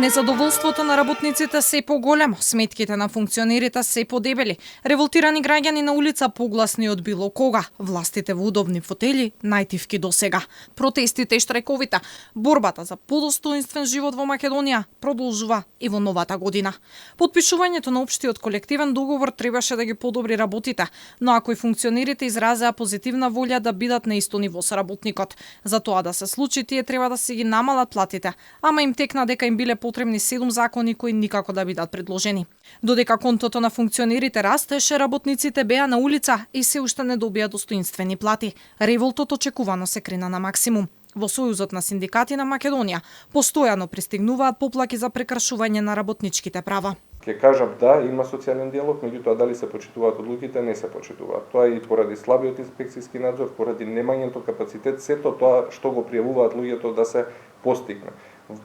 Незадоволството на работниците се поголемо, сметките на функционерите се подебели, револтирани граѓани на улица погласни од било кога, властите во удобни фотели најтивки до сега. Протестите и штрайковите, борбата за подостоинствен живот во Македонија продолжува и во новата година. Подпишувањето на општиот колективен договор требаше да ги подобри работите, но ако и функционерите изразеа позитивна волја да бидат на исто ниво со работникот. За тоа да се случи, тие треба да се ги намалат платите, ама им текна дека им биле потребни 7 закони кои никако да бидат предложени. Додека контото на функционерите растеше, работниците беа на улица и се уште не добија достоинствени плати. Револтот очекувано се крена на максимум. Во Сојузот на синдикати на Македонија постојано пристигнуваат поплаки за прекршување на работничките права. Ке кажам да, има социјален диалог, меѓутоа дали се почитуваат одлуките, не се почитуваат. Тоа и поради слабиот инспекцијски надзор, поради немањето капацитет, сето тоа што го пријавуваат луѓето да се постигне.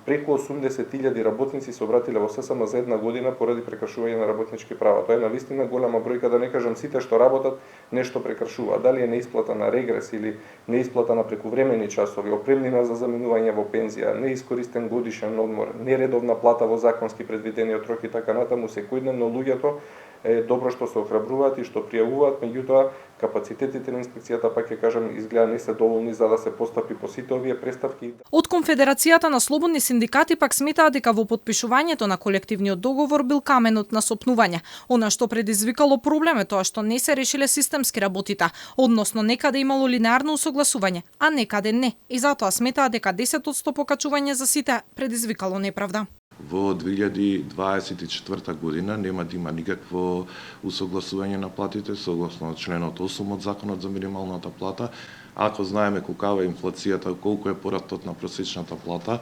Преку 80.000 работници се обратиле во ССМ за една година поради прекршување на работнички права. Тоа е навистина голема бројка, да не кажам сите што работат нешто прекршуваат. Дали е неисплата на регрес или неисплата на прекувремени часови, опремнина за заменување во пензија, неискористен годишен одмор, нередовна плата во законски предвидениот рок и така натаму, секојдневно луѓето е добро што се охрабруваат и што пријавуваат, меѓутоа капацитетите на инспекцијата, пак ќе кажам, изгледа не се доволни за да се постапи по сите овие преставки. Од Конфедерацијата на слободни синдикати пак сметаат дека во подпишувањето на колективниот договор бил каменот на сопнување. Она што предизвикало проблем е тоа што не се решиле системски работите, односно некаде имало линеарно усогласување, а некаде не. И затоа сметаат дека 10% покачување за сите предизвикало неправда. Во 2024 година нема да има никакво усогласување на платите согласно членот 8 од Законот за минималната плата. Ако знаеме колкава е инфлацијата, колку е порастот на просечната плата,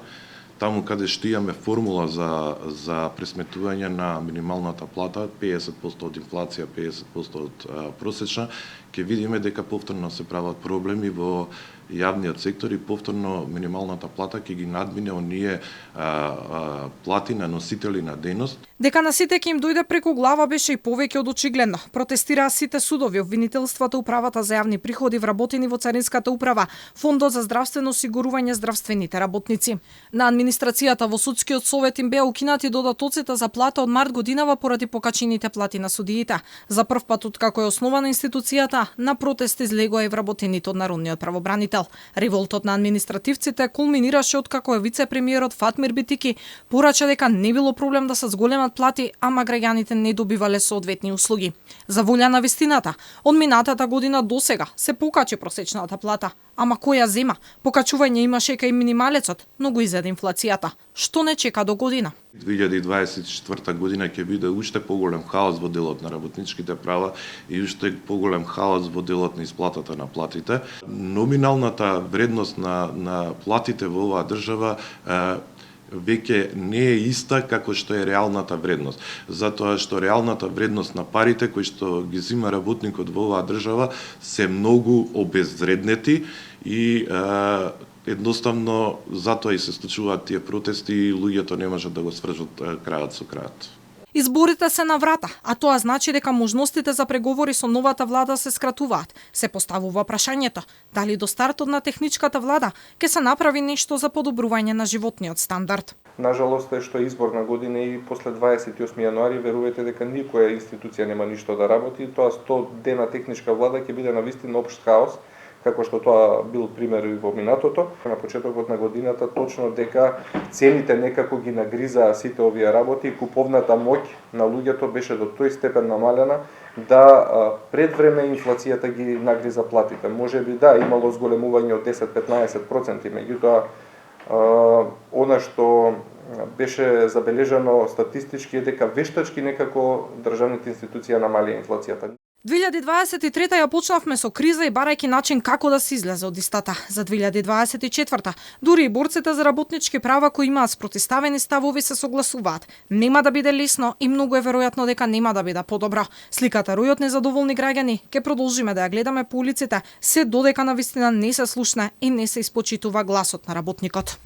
таму каде што имаме формула за пресметување на минималната плата, 50% од инфлација, 50% од просечна, ќе видиме дека повторно се прават проблеми во јавниот сектор и повторно минималната плата ќе ги надмине оние плати на носители на дејност. Дека на сите ќе им дојде преку глава беше и повеќе од очигледно. Протестираа сите судови, обвинителствата, управата за јавни приходи, вработени во Царинската управа, Фондот за здравствено осигурување, здравствените работници. На администрацијата во судскиот совет им беа укинати додатоците за плата од март годинава поради покачените плати на судиите. За прв пат откако е основана институцијата, на протест излегоа и вработените од народниот правобранител. Револтот на административците кулминираше откако вице-премиерот Фатмир Битики порача дека не било проблем да се зголемат плати, ама граѓаните не добивале соодветни услуги. За волја на вистината, од минатата година до сега се покачи просечната плата, ама која зема? Покачување имаше кај минималецот, но го изеде инфлацијата. Што не чека до година? 2024 година ќе биде уште поголем хаос во делот на работничките права и уште поголем хаос во делот на исплатата на платите. Номиналната вредност на платите во оваа држава веќе не е иста како што е реалната вредност. Затоа што реалната вредност на парите кои што ги зима работникот во оваа држава се многу обезвреднети и едноставно затоа и се случуваат тие протести и луѓето не можат да го свржат крајот со крајот. Изборите се на врата, а тоа значи дека можностите за преговори со новата влада се скратуваат. Се поставува прашањето, дали до стартот на техничката влада ќе се направи нешто за подобрување на животниот стандард. Нажалост е што е изборна година и после 28 јануари верувате дека никоја институција нема ништо да работи, тоа 100 дена техничка влада ќе биде навистина општ хаос, како што тоа бил пример и во минатото. На почетокот на годината точно дека цените некако ги нагризаа сите овие работи и куповната моќ на луѓето беше до тој степен намалена да пред време инфлацијата ги нагриза платите. Можеби да, имало зголемување од 10-15%, меѓутоа она што беше забележано статистички е дека вештачки некако државните институции намалија инфлацијата. 2023 ја почнавме со криза и барајќи начин како да се излезе од истата. За 2024 дури и борците за работнички права кои имаат спротиставени ставови се согласуваат. Нема да биде лесно и многу е веројатно дека нема да биде подобро. Сликата ројот незадоволни граѓани ќе продолжиме да ја гледаме по улиците се додека навистина не се слушне и не се испочитува гласот на работникот.